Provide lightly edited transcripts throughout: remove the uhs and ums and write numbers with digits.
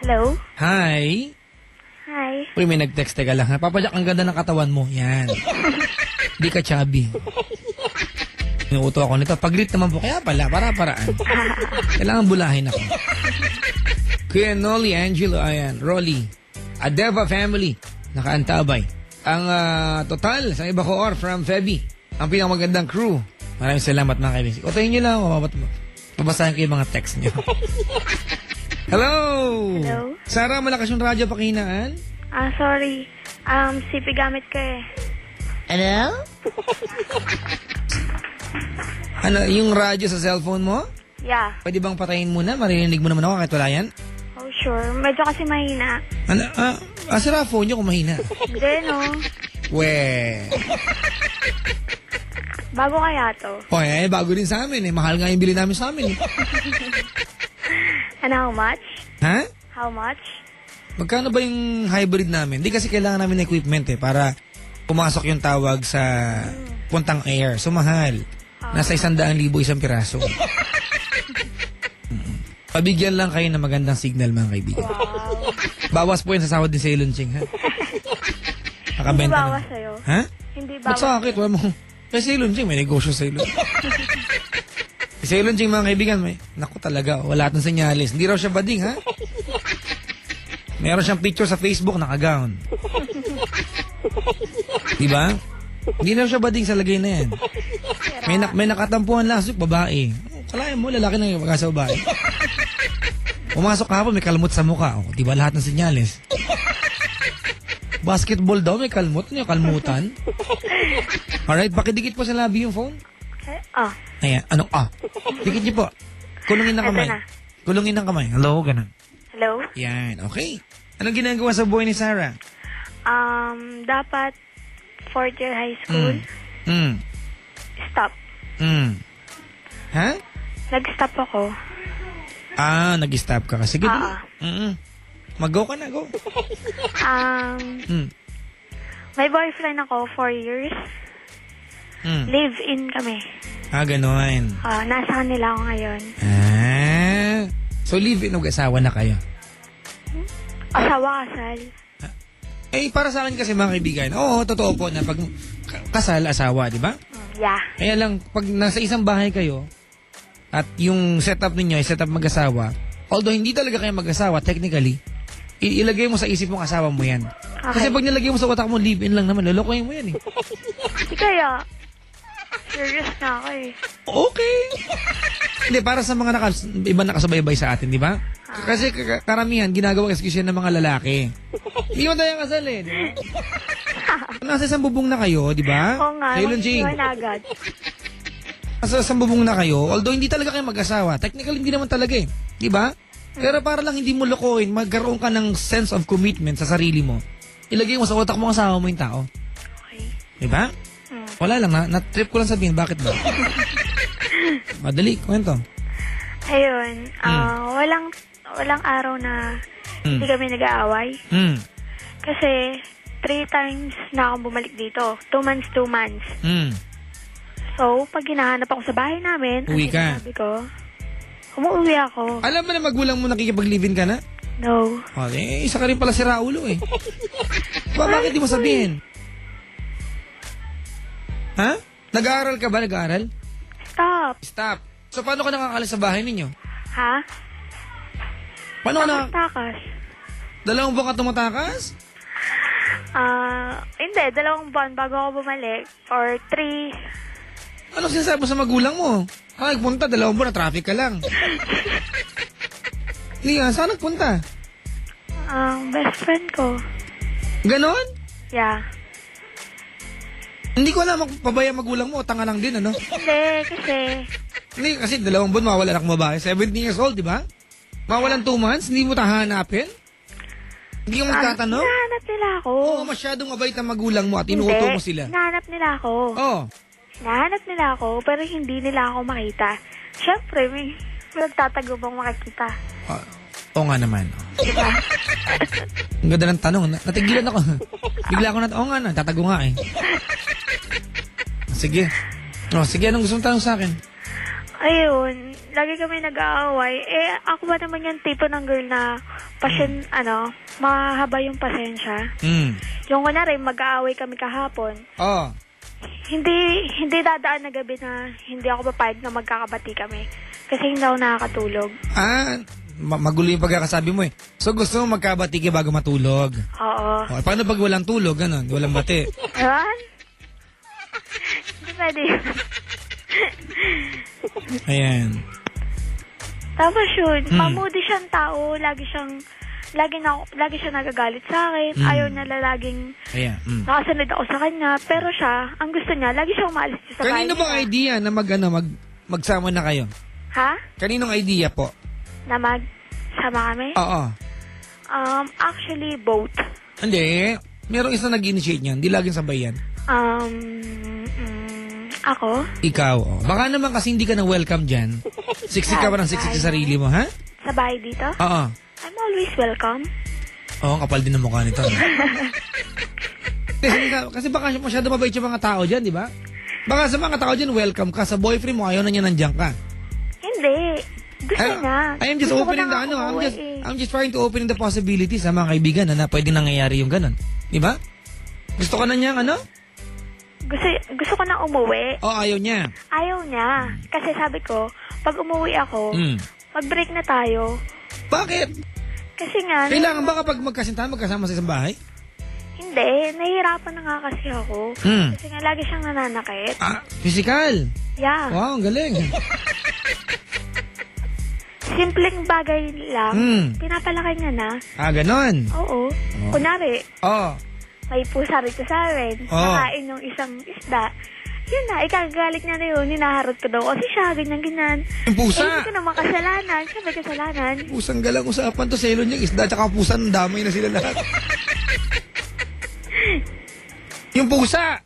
Hello? Hi. Hi. Uy, may nag-text. Teka lang ha. Papadyak, ang ganda ng katawan mo. Yan. Di ka chubby. Inuuto ako nito. Pag-greet naman po. Kaya pala, para-paraan. Kailangan bulahin ako. Kuya Nolly, Angelo, ayan. Rolly. Adeva family. Nakaantabay. Ang total sa iba ko or from Feby. Ang pinakamagandang crew. Maraming salamat mga kaibigan. Otayin nyo lang. Babasahin ko yung mga text nyo. Hello! Hello? Sarah, malakas yung radyo pakihinaan? Sorry. CP gamit ko eh. Ano? Ano, yung radyo sa cellphone mo? Yeah. Pwede bang patayin muna? Maririnig mo naman ako kahit wala yan? Oh, sure. Medyo kasi mahina. Ano? Sira phone nyo kung mahina. Hindi, no? We. Bago kaya to. Okay, bago din sa amin eh. Mahal nga yung bili namin sa amin eh. And how much? Ha? How much? Magkano ba yung hybrid namin? Hindi kasi kailangan namin ng equipment eh para pumasok yung tawag sa puntang air. So mahal. Nasa 100,000 isang piraso. Pabigyan lang kayo ng magandang signal mga kaibigan. Wow. Bawas po yan sa sahod ni Ceylon Ching ha? Hindi Nakabenta bawas na. sa'yo. Ha? Hindi Ba't bawas. sa akin? Wala mo. Kay Ceylon Ching may negosyo sa Ceylon. Si Ceylon Ching mga kaibigan may. Naku talaga. Wala atong senyalis. Hindi raw siya bading ha? Meron siyang picture sa Facebook naka-gown. Diba? Hindi na siya bading sa lagay na yan. May nakatampuhan last week, babae. Kalayan mo, lalaki na yung magkasa babae. Pumasok ka may kalmot sa mukha. O, diba lahat ng senyales? Basketball daw, may kalmot. Ano yung kalmutan? Alright, pakidikit po sa labi yung phone. Ayan, anong Dikit niyo po. Kulungin ng kamay. Kulungin ng kamay. Hello, ganun. Hello? Yan, okay. Anong ginagawa sa buhay ni Sarah? Dapat fourth year high school. Stop. Ha? Nag-stop ako. Nag-stop ka kasi. Sige, mag-go ka na, go. May boyfriend ako 4 years. Live-in kami. Ganon. Nasa kanila ako ngayon. So live-in o asawa na kayo? Asawa, kasal. Para sa akin kasi mga kaibigan, oo, totoo po na pag kasal, asawa, di ba? Yeah. Kaya lang, pag nasa isang bahay kayo, at yung setup ninyo ay setup mag-asawa, although hindi talaga kayo mag-asawa, technically, ilagay mo sa isip mong asawa mo yan. Okay. Kasi pag nilagay mo sa utak mo, live-in lang naman, lolokohin mo yan eh. Hindi kaya. Serious na ako eh. Okay. Hindi, para sa mga iba nakasubaybay sa atin, di ba? Kasi karamihan, ginagawa excuse yan ng mga lalaki. Hindi mo tayo kasal eh, di ba? Nasa isang bubong na kayo, di ba? Oo nga, mag-iwan agad. Nasa isang bubong na kayo, although hindi talaga kayo mag-asawa, technically hindi naman talaga eh, di ba? Pero para lang hindi mo lokohin, magkaroon ka ng sense of commitment sa sarili mo. Ilagay mo sa utak mo ang asawa mo yung tao. Okay. Di ba? Wala lang, na-trip ko lang sabihin, bakit ba? Madali, kwento. Ayun, walang araw na hindi kami nag-aaway. Kasi 3 times na akong bumalik dito. 2 months. So, pag hinahanap ako sa bahay namin, uwi ka? sabi ko, umuwi ako. Alam mo na magulang mo nakikipag-live-in ka na? No. Okay, isa ka rin pala si Raulo eh. Bakit di mo sabihin? Ha? Nag-aaral ka ba? Nag-aaral? Stop. So, paano ka nakakalis sa bahay ninyo? Ha? Paano ka Takas. 2 buwan ka tumatakas? Hindi. 2 buwan bago ako bumalik. Or 3. Ano sinasabi mo sa magulang mo? Nagpunta, 2 buwan na traffic ka lang. Hindi nga, saan nagpunta? Best friend ko. Ganon? Yeah. Hindi ko alam, pabaya magulang mo, tanga lang din, ano? Hindi, kasi 2 buwan mawala anak mo babae. 17 years old, di ba? Mawalan 2 months, hindi mo tahanapin? Hindi ka magtatanong? Hinahanap nila ako. Oo, masyadong mabait ang magulang mo at inuuto mo sila. Hinahanap nila ako. Hinahanap nila ako, pero hindi nila ako makita. Siyempre, may nagtatago bang makikita. Oo nga naman. Diba? Ang ganda ng tanong. Natigilan ako. Bigla ako oo nga na, tatago nga eh. Sige. Sige, anong gusto mong tanong sa akin? Ayun, lagi kami nag-aaway. Ako ba naman yung tipo ng girl na mahaba yung pasensya. Yung kunwari, mag-aaway kami kahapon. Hindi dadaan na gabi na hindi ako papayag na magkakabati kami. Kasi hindi ako nakakatulog. Magulo yung pagkakasabi mo eh. So gusto mo magkabati ka bago matulog? Oo. Paano pag walang tulog, ganon? Walang bati? Ewan? Hindi pwede. Ayan. Tapos yun, mamudi siyang tao. Lagi siya nagagalit sa akin. Ayaw niya laging nakasunod ako sa kanya. Pero siya, ang gusto niya, lagi siyang maalis sa bahay. Kanino bang idea na magsama na kayo? Ha? Kaninong idea po? Na magsama kami? Oo. Actually, both. Hindi. Merong isa nag-initiate niyan. Hindi laging sabay yan. Ako? Ikaw. Baka naman kasi hindi ka na welcome dyan. Siksik ka pa ng siksik sa sarili mo, ha? Sa bahay dito? Oo. I'm always welcome. Oo, kapal din ang mukha nito. Kasi baka masyado mabait yung mga tao dyan, di ba? Baka sa mga tao dyan, welcome ka. Sa boyfriend mo, ayaw na niya nandiyan ka. Hindi. Gusto niya. I am just opening the I'm just trying to open the possibilities sa mga kaibigan na pwedeng nangyayari yung ganun. Di ba? Gusto ka na niyang Gusto ko na umuwi. Ayaw niya. Ayaw niya. Kasi sabi ko, pag umuwi ako, mag-break na tayo. Bakit? Kasi nga... Kailangan ba kapag magkasama sa isang bahay? Hindi. Nahihirapan na nga kasi ako. Kasi nga lagi siyang nananakit. Physical? Yeah. Wow, ang galing. Simpleng bagay lang. Pinapalaki niya na. Ganon? Oo. Kunwari. May pusa rito sa amin. Nakain yung isang isda. Yun na, ikagagalit niya na yun. Hinaharot ko daw. Kasi siya, ganyan-ganyan. Yung pusa? Hindi ko naman kasalanan. Siya may kasalanan. Pusang galang usapan to. Selo niya, isda tsaka pusa. Damay na sila lahat. Yung pusa!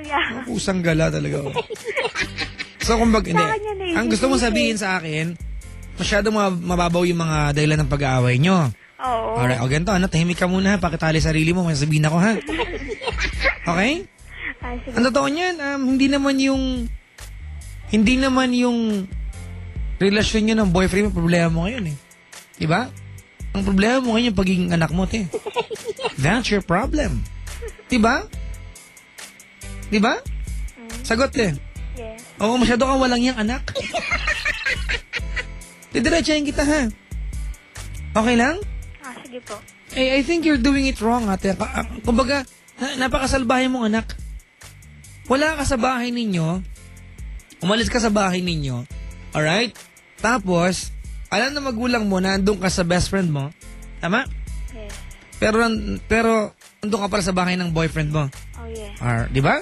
Yeah. Pusang gala talaga. So, kumbaga, ang gusto mong sabihin sa akin, masyado mababaw yung mga dahilan ng pag-aaway nyo. Oo. Alright, ganito, tahimik ka muna ha, pakitali sarili mo, may sabihin ako ha. Okay? Ang totoo niyan, hindi naman yung relasyon nyo ng boyfriend mo, problema mo ngayon eh. Diba? Ang problema mo ngayon yung pagiging anak mo, te. That's your problem. Diba? Diba? Sagot, te. Yes. Oo, masyado kang walang yang anak. Didiretsahin kita ha. Okay lang? Sige po. I think you're doing it wrong, ate. Kumbaga, napakasalbahe mong anak. Wala ka sa bahay ninyo. Umalis ka sa bahay ninyo. Alright? Tapos, alam na magulang mo na andun ka sa best friend mo. Tama? Yes. Pero andun ka para sa bahay ng boyfriend mo. Oh, yeah. Di ba?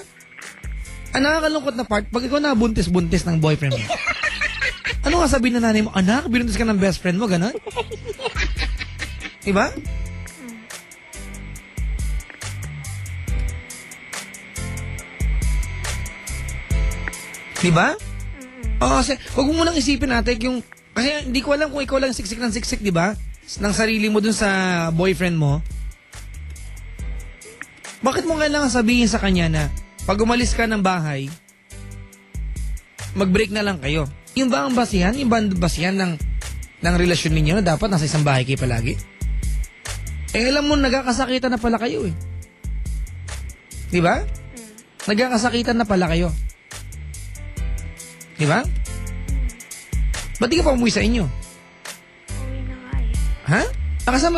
Ang nakakalungkot na part, pag ikaw na buntis-buntis ng boyfriend mo. Ano nga sabihin na nanay mo? Anak, binuntis ka ng best friend mo, gano'n? Diba? Diba? Kasi huwag mo munang isipin natin yung... Kasi hindi ko alam kung ikaw lang siksik ng siksik, diba? Ng sarili mo dun sa boyfriend mo. Bakit mo kailangan sabihin sa kanya na pag umalis ka ng bahay, mag-break na lang kayo? Yung ba ang basihan? Yung ba ang basihan ng relasyon ninyo na dapat nasa isang bahay kayo palagi? Alam mo, nagkakasakitan na pala kayo eh. Diba? Nagkakasakitan na pala kayo. Diba? Ba't di ka pa umuwi sa inyo? Uwi na nga eh. Ha? Nakasama